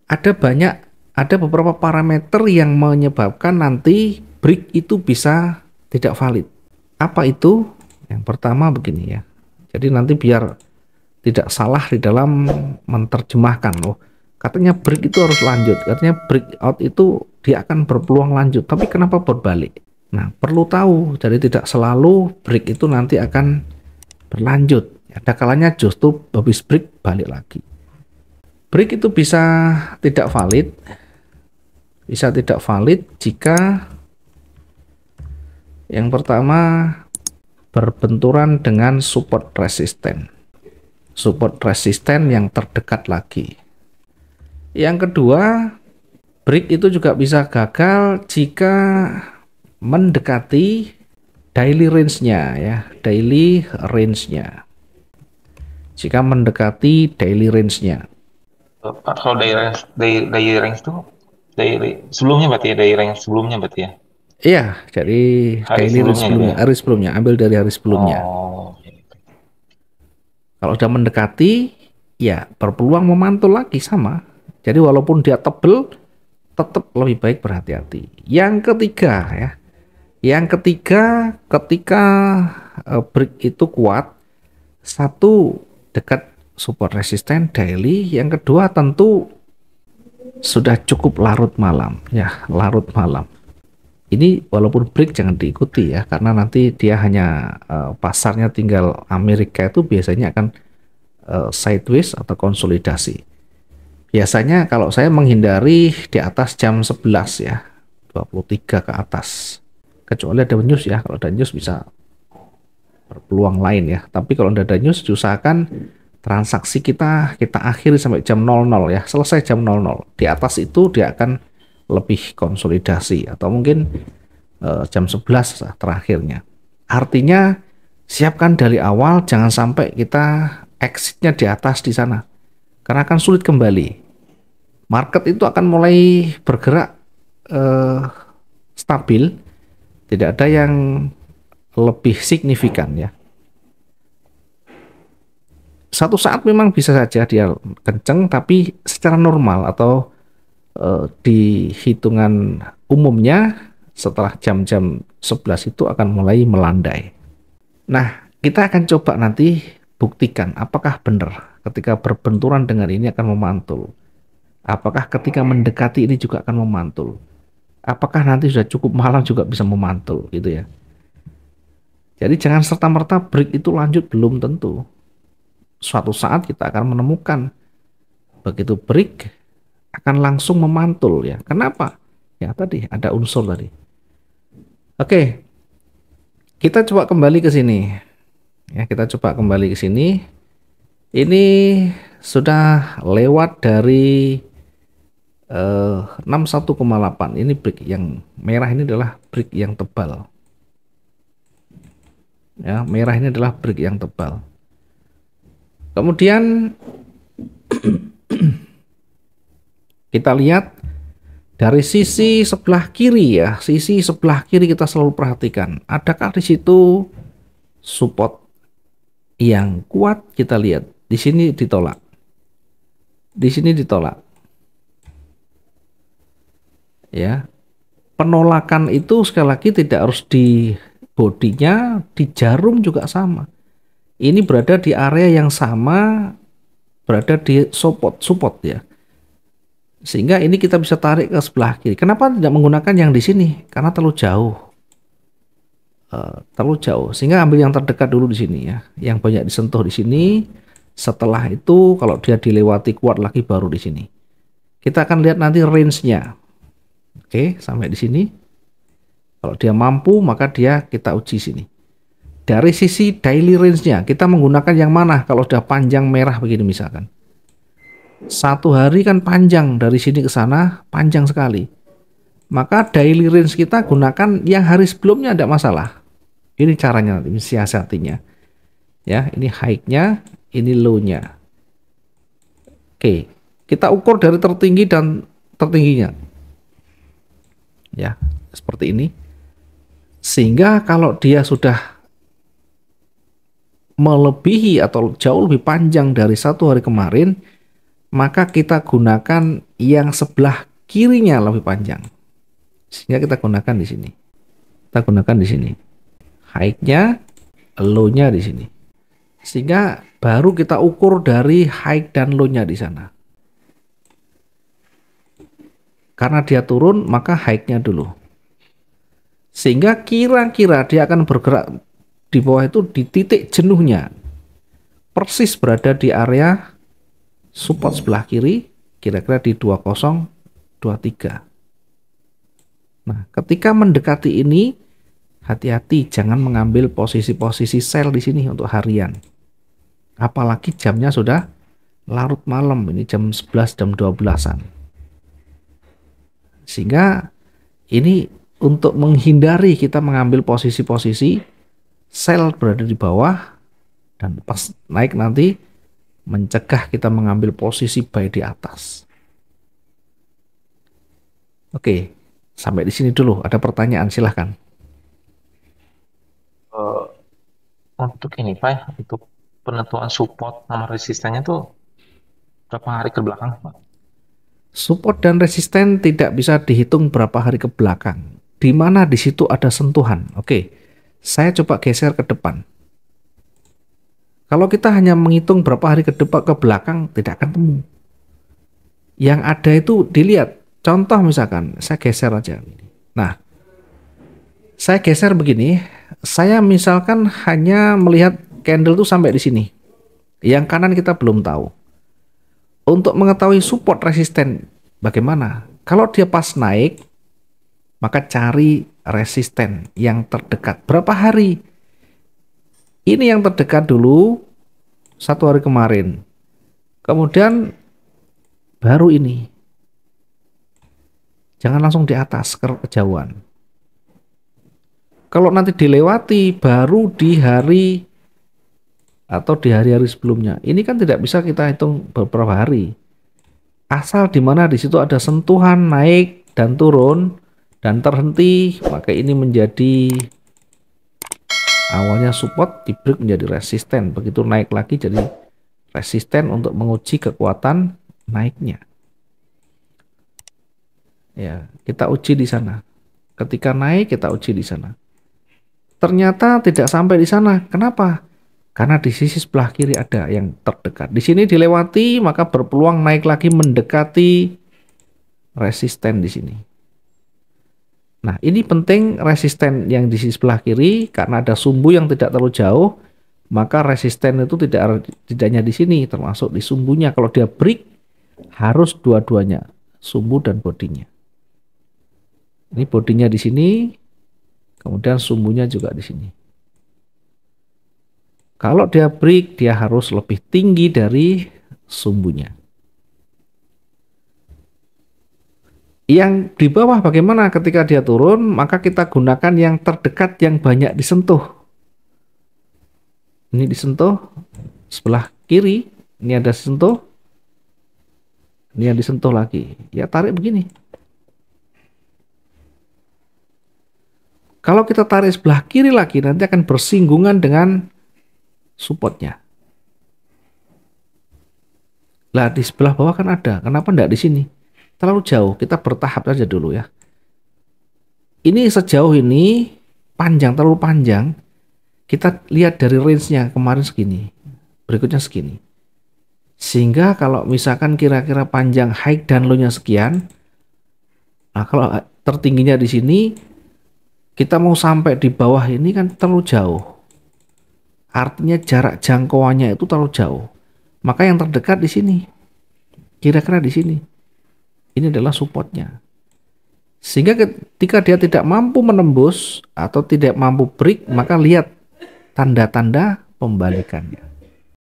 ada beberapa parameter yang menyebabkan nanti break itu bisa tidak valid. Apa itu? Yang pertama begini ya. Jadi nanti biar tidak salah di dalam menerjemahkan. Oh, katanya break itu harus lanjut. Katanya break out itu dia akan berpeluang lanjut. Tapi kenapa berbalik? Nah, perlu tahu. Jadi tidak selalu break itu nanti akan berlanjut. Ada kalanya justru habis break balik lagi. Break itu bisa tidak valid jika yang pertama berbenturan dengan support resisten yang terdekat lagi. Yang kedua, break itu juga bisa gagal jika mendekati daily range-nya ya, jika mendekati daily range-nya. Pak, kalau dari range tuh dari sebelumnya berarti ya, dari range sebelumnya berarti ya, Iya, jadi hari daily range sebelumnya gitu sebelumnya, ya. hari sebelumnya, ambil dari hari sebelumnya. Oh, Kalau sudah mendekati, ya berpeluang memantul lagi sama. Jadi walaupun dia tebel, tetap lebih baik berhati-hati. Yang ketiga, ketika break itu kuat, satu dekat support resisten daily, yang kedua tentu sudah cukup larut malam, ya larut malam. Ini walaupun break jangan diikuti ya, karena nanti dia hanya pasarnya tinggal Amerika itu biasanya akan sideways atau konsolidasi. Biasanya kalau saya menghindari di atas jam 11 ya, 23 ke atas. Kecuali ada news ya, kalau ada news bisa berpeluang lain ya. Tapi kalau tidak ada news, usahakan transaksi kita akhiri sampai jam 00 ya, selesai jam 00. Di atas itu dia akan lebih konsolidasi atau mungkin jam 11 terakhirnya. Artinya siapkan dari awal, jangan sampai kita exitnya di atas di sana. Karena akan sulit kembali. Market itu akan mulai bergerak eh, stabil, tidak ada yang lebih signifikan ya. Satu saat memang bisa saja dia kenceng, tapi secara normal atau di hitungan umumnya setelah jam-jam 11 itu akan mulai melandai. Nah, kita akan coba nanti buktikan apakah benar ketika berbenturan dengan ini akan memantul. Apakah ketika mendekati ini juga akan memantul? Apakah nanti sudah cukup malam juga bisa memantul gitu ya. Jadi jangan serta-merta break itu lanjut, belum tentu. Suatu saat kita akan menemukan begitu break akan langsung memantul ya. Kenapa? Ya tadi ada unsur tadi. Oke, kita coba kembali ke sini. Ya, kita coba kembali ke sini. Ini sudah lewat dari 61,8. Ini break yang merah ini adalah break yang tebal. Ya, merah ini adalah break yang tebal. Kemudian kita lihat dari sisi sebelah kiri ya, sisi sebelah kiri kita selalu perhatikan. Adakah di situ support yang kuat? Kita lihat. Di sini ditolak. Di sini ditolak. Ya. Penolakan itu sekali lagi tidak harus di bodinya, di jarum juga sama. Ini berada di area yang sama, berada di support ya. Sehingga ini kita bisa tarik ke sebelah kiri. Kenapa tidak menggunakan yang di sini? Karena terlalu jauh. Terlalu jauh. Sehingga ambil yang terdekat dulu di sini ya. Yang banyak disentuh di sini. Setelah itu kalau dia dilewati kuat lagi baru di sini. Kita akan lihat nanti range-nya. Oke, sampai di sini. Kalau dia mampu maka kita uji sini. Dari sisi daily range-nya kita menggunakan yang mana kalau sudah panjang merah begini misalkan. Satu hari kan panjang dari sini ke sana, panjang sekali. Maka daily range kita gunakan yang hari sebelumnya, tidak masalah. Ini caranya nanti, siasatinya. Ya, ini high-nya, ini low-nya. Oke, kita ukur dari tertinggi dan tertingginya. Ya, seperti ini. Sehingga kalau dia sudah melebihi atau jauh lebih panjang dari satu hari kemarin, maka kita gunakan yang sebelah kirinya lebih panjang. Sehingga kita gunakan di sini. Kita gunakan di sini. High-nya, low-nya di sini. Sehingga baru kita ukur dari high dan low-nya di sana. Karena dia turun, maka high-nya dulu. Sehingga kira-kira dia akan bergerak di bawah itu di titik jenuhnya. Persis berada di area support sebelah kiri, kira-kira di 2023. Nah, ketika mendekati ini, hati-hati jangan mengambil posisi-posisi sell di sini untuk harian. Apalagi jamnya sudah larut malam, ini jam 11, jam 12-an. Sehingga ini untuk menghindari kita mengambil posisi-posisi sell berada di bawah dan pas naik nanti mencegah kita mengambil posisi buy di atas. Oke, sampai di sini dulu. Ada pertanyaan, silahkan. Untuk ini Pak, untuk penentuan support sama resistennya tuh berapa hari ke belakang Pak? Support dan resisten tidak bisa dihitung berapa hari ke belakang. Di mana di situ ada sentuhan. Oke, saya coba geser ke depan. Kalau kita hanya menghitung berapa hari ke depan ke belakang, tidak akan temu. Yang ada itu dilihat. Contoh misalkan, saya geser aja. Nah, saya geser begini. Saya misalkan hanya melihat candle itu sampai di sini. Yang kanan kita belum tahu. Untuk mengetahui support resisten bagaimana? Kalau dia pas naik, maka cari resisten yang terdekat. Berapa hari? Ini yang terdekat dulu 1 hari kemarin. Kemudian baru ini. Jangan langsung di atas kejauhan. Kalau nanti dilewati baru di hari atau di hari-hari sebelumnya. Ini kan tidak bisa kita hitung beberapa hari. Asal di mana di situ ada sentuhan naik dan turun dan terhenti, maka ini menjadi awalnya support, di break menjadi resisten. Begitu naik lagi jadi resisten untuk menguji kekuatan naiknya. Ya, kita uji di sana. Ketika naik kita uji di sana. Ternyata tidak sampai di sana. Kenapa? Karena di sisi sebelah kiri ada yang terdekat. Di sini dilewati, maka berpeluang naik lagi mendekati resisten di sini. Nah, ini penting resisten yang di sisi sebelah kiri karena ada sumbu yang tidak terlalu jauh, maka resisten itu tidak hanya di sini, termasuk di sumbunya. Kalau dia break, harus dua-duanya, sumbu dan bodinya. Ini bodinya di sini, kemudian sumbunya juga di sini. Kalau dia break, dia harus lebih tinggi dari sumbunya. Yang di bawah bagaimana ketika dia turun, maka kita gunakan yang terdekat yang banyak disentuh. Ini disentuh sebelah kiri, ini ada sentuh, ini yang disentuh lagi. Ya tarik begini. Kalau kita tarik sebelah kiri lagi, nanti akan bersinggungan dengan supportnya. Lah di sebelah bawah kan ada, kenapa enggak di sini? Terlalu jauh, kita bertahap saja dulu ya. Ini sejauh ini panjang, terlalu panjang. Kita lihat dari range-nya kemarin segini, berikutnya segini. Sehingga kalau misalkan kira-kira panjang high dan low-nya sekian, nah kalau tertingginya di sini, kita mau sampai di bawah ini kan terlalu jauh. Artinya jarak jangkauannya itu terlalu jauh. Maka yang terdekat di sini. Kira-kira di sini. Ini adalah supportnya. Sehingga ketika dia tidak mampu menembus atau tidak mampu break, maka lihat tanda-tanda pembalikannya.